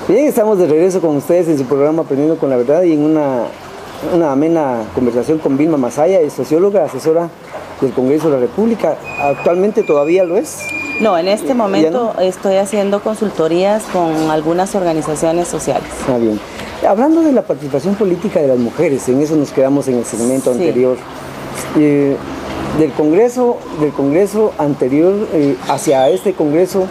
Bien, estamos de regreso con ustedes en su programa Aprendiendo con la Verdad y en una amena conversación con Vilma Masaya, es socióloga, asesora del Congreso de la República. ¿Actualmente todavía lo es? No, en este momento estoy haciendo consultorías con algunas organizaciones sociales. Ah, bien. Hablando de la participación política de las mujeres, en eso nos quedamos en el segmento anterior. Del Congreso anterior hacia este Congreso,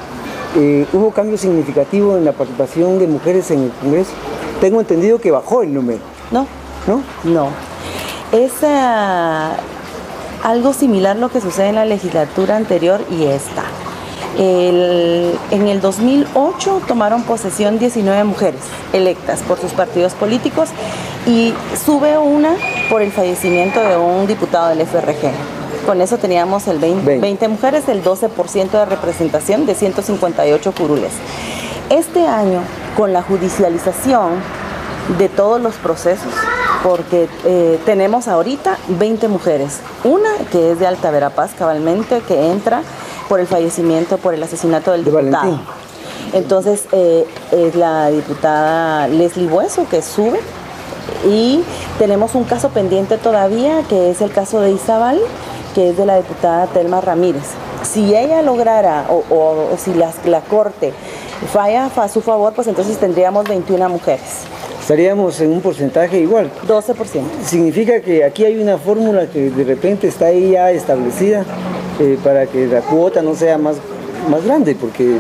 ¿hubo cambio significativo en la participación de mujeres en el Congreso? Tengo entendido que bajó el número. No. ¿No? No. Es algo similar lo que sucede en la legislatura anterior y esta. En el 2008 tomaron posesión 19 mujeres electas por sus partidos políticos y sube una por el fallecimiento de un diputado del FRG. Con eso teníamos el 20 mujeres, el 12% de representación de 158 curules. Este año, con la judicialización de todos los procesos, porque tenemos ahorita 20 mujeres, una que es de Alta Verapaz cabalmente, que entra por el fallecimiento, por el asesinato del diputado. Entonces es la diputada Leslie Bueso que sube, y tenemos un caso pendiente todavía, que es el caso de Izabal, que es de la diputada Telma Ramírez. Si ella lograra, o si la Corte falla a su favor, pues entonces tendríamos 21 mujeres. Estaríamos en un porcentaje igual. 12%. Significa que aquí hay una fórmula que de repente está ahí ya establecida para que la cuota no sea más grande, porque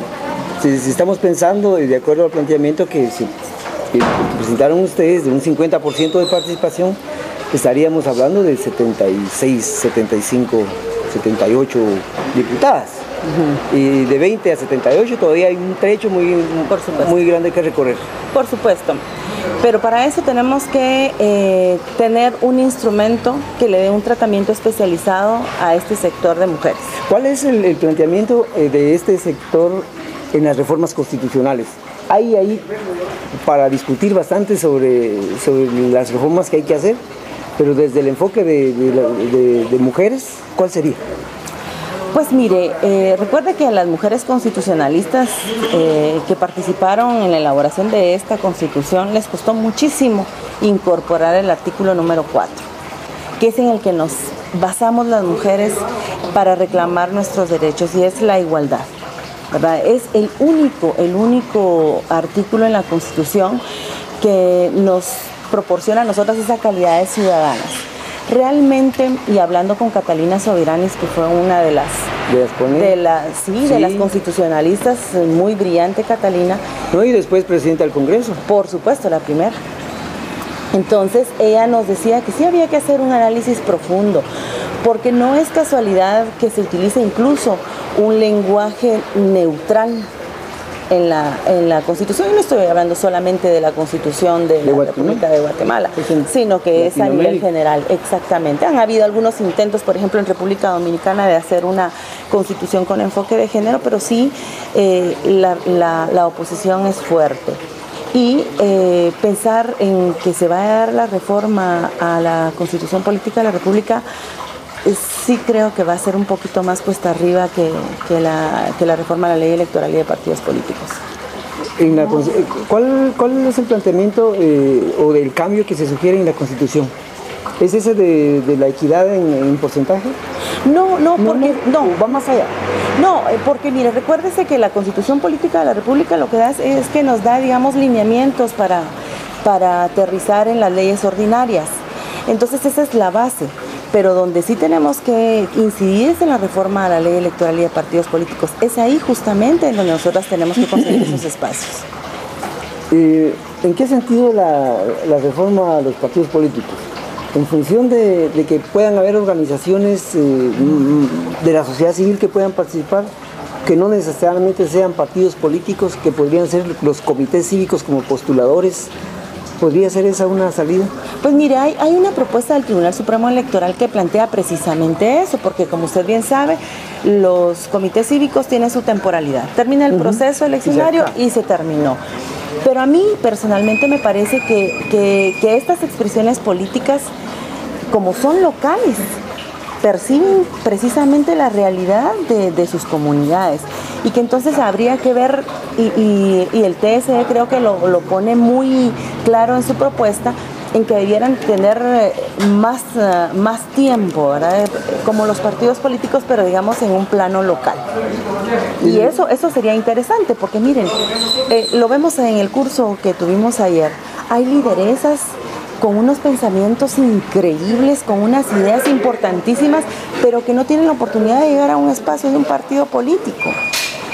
si estamos pensando, de acuerdo al planteamiento que presentaron ustedes, de un 50% de participación, estaríamos hablando de 76, 75, 78 diputadas. Y de 20 a 78 todavía hay un trecho muy grande que recorrer. Por supuesto. Pero para eso tenemos que tener un instrumento que le dé un tratamiento especializado a este sector de mujeres. ¿Cuál es el planteamiento de este sector en las reformas constitucionales? Hay ahí para discutir bastante sobre las reformas que hay que hacer, pero desde el enfoque de mujeres, ¿cuál sería? Pues mire, recuerde que a las mujeres constitucionalistas que participaron en la elaboración de esta Constitución les costó muchísimo incorporar el artículo número 4, que es en el que nos basamos las mujeres para reclamar nuestros derechos, y es la igualdad, ¿verdad? Es el único artículo en la Constitución que nos proporciona a nosotras esa calidad de ciudadanas. Realmente, y hablando con Catalina Sobiranis, que fue una de las constitucionalistas, muy brillante Catalina. No, y después presidenta del Congreso. Por supuesto, la primera. Entonces, ella nos decía que sí había que hacer un análisis profundo, porque no es casualidad que se utilice incluso un lenguaje neutral en la Constitución. Y no estoy hablando solamente de la Constitución de la República de Guatemala, sino que es a nivel general. Exactamente. Han habido algunos intentos, por ejemplo, en República Dominicana, de hacer una Constitución con enfoque de género, pero sí la oposición es fuerte. Y pensar en que se va a dar la reforma a la Constitución Política de la República, sí creo que va a ser un poquito más cuesta arriba que la reforma a la ley electoral y de partidos políticos. ¿Cuál es el planteamiento o del cambio que se sugiere en la Constitución? ¿Es ese de la equidad en porcentaje? No, va más allá. No, porque mire, recuérdese que la Constitución Política de la República lo que da es que nos da, digamos, lineamientos para aterrizar en las leyes ordinarias. Entonces esa es la base. Pero donde sí tenemos que incidir es en la reforma a la ley electoral y de partidos políticos. Es ahí justamente en donde nosotras tenemos que conseguir esos espacios. ¿En qué sentido la reforma a los partidos políticos? En función de que puedan haber organizaciones de la sociedad civil que puedan participar, que no necesariamente sean partidos políticos, que podrían ser los comités cívicos como postuladores. ¿Podría ser esa una salida? Pues mire, hay una propuesta del Tribunal Supremo Electoral que plantea precisamente eso, porque como usted bien sabe, los comités cívicos tienen su temporalidad. Termina el proceso eleccionario y se terminó. Pero a mí personalmente me parece que estas expresiones políticas, como son locales, perciben precisamente la realidad de sus comunidades. y que entonces habría que ver, y el TSE creo que lo pone muy claro en su propuesta, en que debieran tener más tiempo, ¿verdad? Como los partidos políticos, pero digamos en un plano local. Y eso sería interesante, porque miren, lo vemos en el curso que tuvimos ayer, hay lideresas con unos pensamientos increíbles, con unas ideas importantísimas, pero que no tienen la oportunidad de llegar a un espacio de un partido político.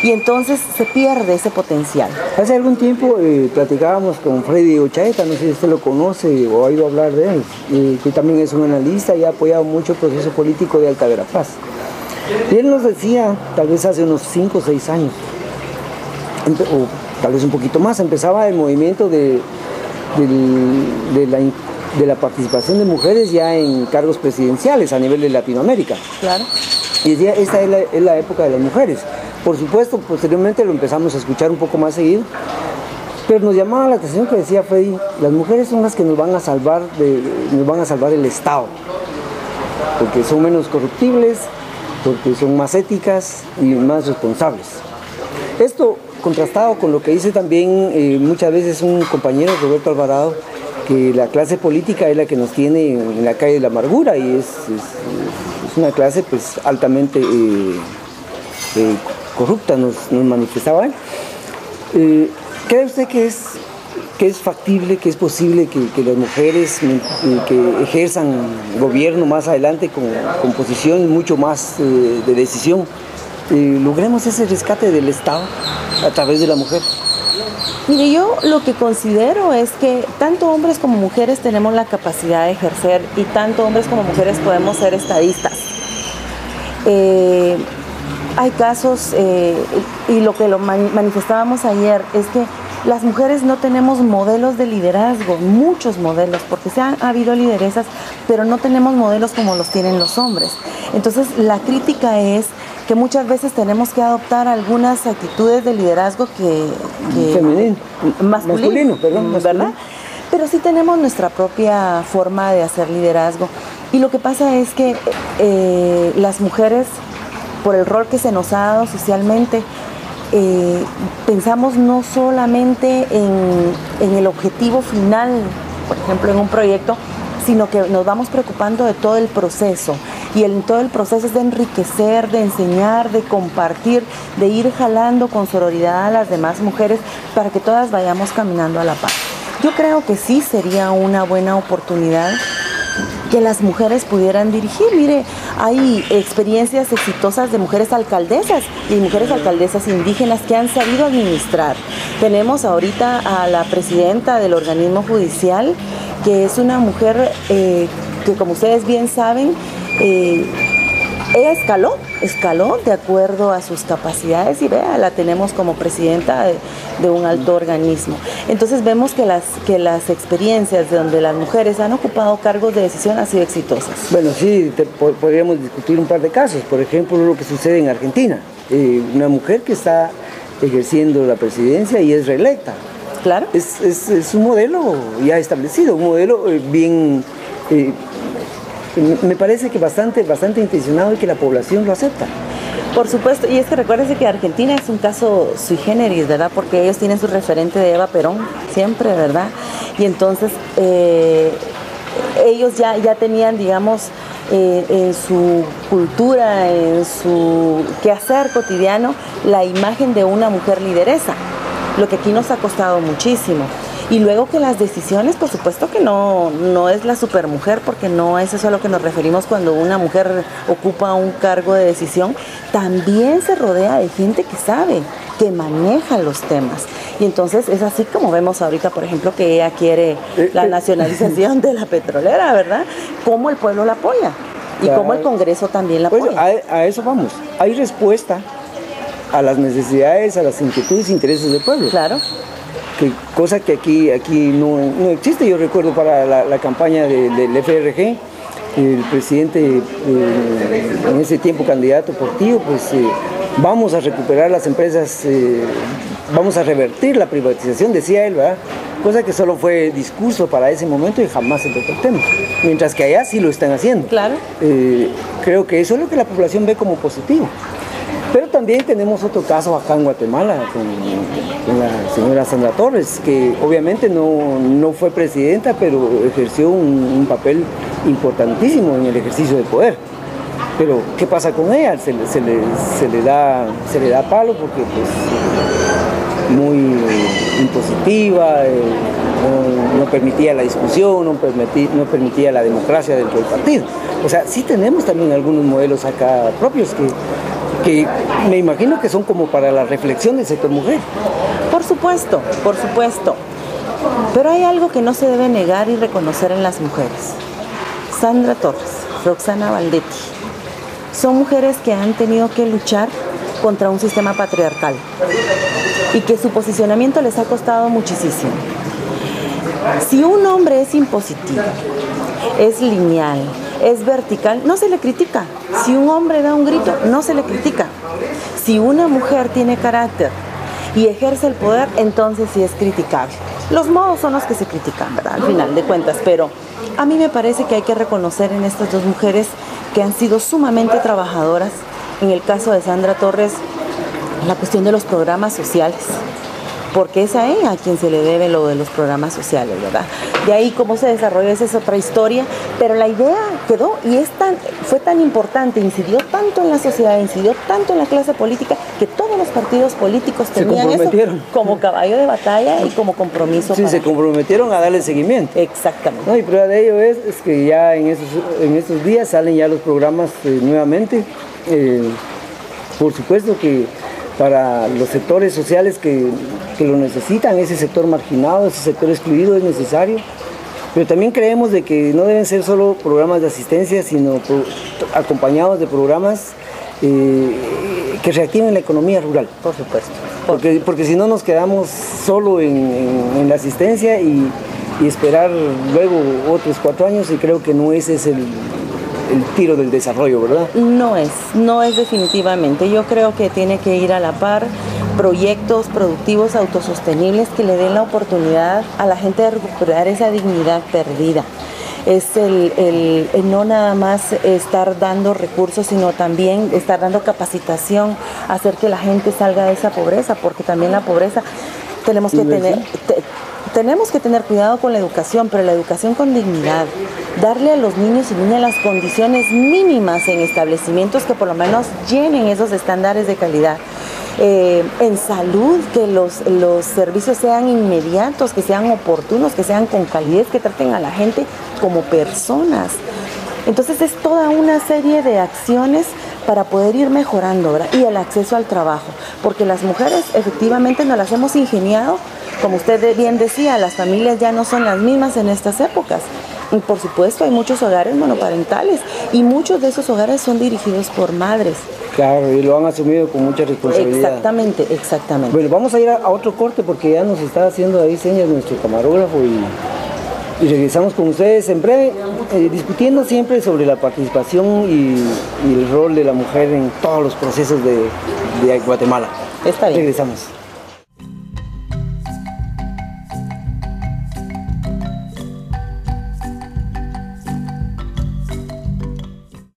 Y entonces se pierde ese potencial. Hace algún tiempo platicábamos con Freddy Ochaeta, no sé si usted lo conoce o ha oído hablar de él, que también es un analista y ha apoyado mucho el proceso político de Alta Verapaz. Y él nos decía, tal vez hace unos 5 o 6 años, o tal vez un poquito más, empezaba el movimiento de la participación de mujeres ya en cargos presidenciales a nivel de Latinoamérica. Claro. Y decía, esta es la época de las mujeres. Por supuesto, posteriormente lo empezamos a escuchar un poco más seguido, pero nos llamaba la atención que decía Freddy, las mujeres son las que nos van a salvar el Estado, porque son menos corruptibles, porque son más éticas y más responsables. Esto contrastado con lo que dice también muchas veces un compañero, Roberto Alvarado, que la clase política es la que nos tiene en la calle de la amargura y es una clase pues altamente corrupta, nos manifestaba él. ¿Cree usted que es factible, que es posible que las mujeres que ejerzan gobierno más adelante con posición mucho más de decisión, logremos ese rescate del Estado a través de la mujer? Mire, yo lo que considero es que tanto hombres como mujeres tenemos la capacidad de ejercer y tanto hombres como mujeres podemos ser estadistas. Hay casos, y lo que manifestábamos ayer, es que las mujeres no tenemos modelos de liderazgo, muchos modelos, porque ha habido lideresas, pero no tenemos modelos como los tienen los hombres. Entonces, la crítica es que muchas veces tenemos que adoptar algunas actitudes de liderazgo femenino, masculino, ¿verdad? Pero sí tenemos nuestra propia forma de hacer liderazgo. Y lo que pasa es que las mujeres, por el rol que se nos ha dado socialmente, pensamos no solamente en el objetivo final, por ejemplo en un proyecto, sino que nos vamos preocupando de todo el proceso. Y en todo el proceso es de enriquecer, de enseñar, de compartir, de ir jalando con sororidad a las demás mujeres para que todas vayamos caminando a la par. Yo creo que sí sería una buena oportunidad que las mujeres pudieran dirigir. Mire, hay experiencias exitosas de mujeres alcaldesas y mujeres alcaldesas indígenas que han sabido administrar. Tenemos ahorita a la presidenta del organismo judicial, que es una mujer que, como ustedes bien saben, ella escaló de acuerdo a sus capacidades y vea, la tenemos como presidenta de un alto organismo. Entonces vemos que las experiencias de donde las mujeres han ocupado cargos de decisión han sido exitosas. Bueno, sí, podríamos discutir un par de casos. Por ejemplo, lo que sucede en Argentina. Una mujer que está ejerciendo la presidencia y es reelecta. Claro. Es un modelo ya establecido, un modelo bien... me parece que bastante intencionado y que la población lo acepta. Por supuesto, y es que recuérdense que Argentina es un caso sui generis, ¿verdad? Porque ellos tienen su referente de Eva Perón, siempre, ¿verdad? Y entonces ellos ya tenían, digamos, en su cultura, en su quehacer cotidiano, la imagen de una mujer lideresa, lo que aquí nos ha costado muchísimo. Y luego que las decisiones, por supuesto que no es la supermujer, porque no es eso a lo que nos referimos cuando una mujer ocupa un cargo de decisión, también se rodea de gente que sabe, que maneja los temas. Y entonces es así como vemos ahorita, por ejemplo, que ella quiere la nacionalización de la petrolera, ¿verdad? Cómo el pueblo la apoya y cómo el Congreso también la apoya. A eso vamos. Hay respuesta a las necesidades, a las inquietudes e intereses del pueblo. Claro. Cosa que aquí no existe. Yo recuerdo para la campaña del FRG, el presidente, en ese tiempo candidato Portillo, pues vamos a recuperar las empresas, vamos a revertir la privatización, decía él, ¿verdad? Cosa que solo fue discurso para ese momento y jamás se tocó el tema. Mientras que allá sí lo están haciendo. Claro. Creo que eso es lo que la población ve como positivo. Pero también tenemos otro caso acá en Guatemala con la señora Sandra Torres, que obviamente no fue presidenta, pero ejerció un papel importantísimo en el ejercicio del poder. Pero ¿qué pasa con ella? Se le da palo porque pues muy impositiva, no permitía la discusión, no permitía la democracia dentro del partido. O sea, sí tenemos también algunos modelos acá propios que me imagino que son como para la reflexión del sector mujer. Por supuesto, por supuesto. Pero hay algo que no se debe negar y reconocer en las mujeres. Sandra Torres, Roxana Valdetti, son mujeres que han tenido que luchar contra un sistema patriarcal y que su posicionamiento les ha costado muchísimo. Si un hombre es impositivo, es lineal, es vertical, no se le critica. Si un hombre da un grito, no se le critica. Si una mujer tiene carácter y ejerce el poder, entonces sí es criticable. Los modos son los que se critican, ¿verdad? Al final de cuentas, pero a mí me parece que hay que reconocer en estas dos mujeres que han sido sumamente trabajadoras. En el caso de Sandra Torres, la cuestión de los programas sociales, porque es a ella a quien se le debe lo de los programas sociales, ¿verdad? De ahí cómo se desarrolló, esa es otra historia, pero la idea quedó y fue tan importante, incidió tanto en la sociedad, incidió tanto en la clase política, que todos los partidos políticos tenían eso como caballo de batalla y como compromiso. Sí, se comprometieron a darle seguimiento. Exactamente. No, y prueba de ello es que ya en estos días salen ya los programas nuevamente. Por supuesto que para los sectores sociales que lo necesitan, ese sector marginado, ese sector excluido es necesario, pero también creemos de que no deben ser solo programas de asistencia, sino acompañados de programas que reactiven la economía rural. Por supuesto. Porque si no nos quedamos solo en la asistencia y esperar luego otros 4 años, y creo que no ese es el tiro del desarrollo, ¿verdad? No es definitivamente. Yo creo que tiene que ir a la par proyectos productivos autosostenibles que le den la oportunidad a la gente de recuperar esa dignidad perdida. Es el no nada más estar dando recursos, sino también estar dando capacitación, hacer que la gente salga de esa pobreza, porque también la pobreza tenemos que tener cuidado con la educación, pero la educación con dignidad. Darle a los niños y niñas las condiciones mínimas en establecimientos que por lo menos llenen esos estándares de calidad. En salud, que los servicios sean inmediatos, que sean oportunos, que sean con calidez, que traten a la gente como personas. Entonces es toda una serie de acciones para poder ir mejorando, ¿verdad? Y el acceso al trabajo, porque las mujeres efectivamente nos las hemos ingeniado, como usted bien decía, las familias ya no son las mismas en estas épocas. Y por supuesto hay muchos hogares monoparentales y muchos de esos hogares son dirigidos por madres. Claro, y lo han asumido con mucha responsabilidad. Exactamente. Bueno, vamos a ir a otro corte porque ya nos está haciendo ahí señas nuestro camarógrafo y regresamos con ustedes en breve, discutiendo siempre sobre la participación y el rol de la mujer en todos los procesos de Guatemala. Está bien. Regresamos.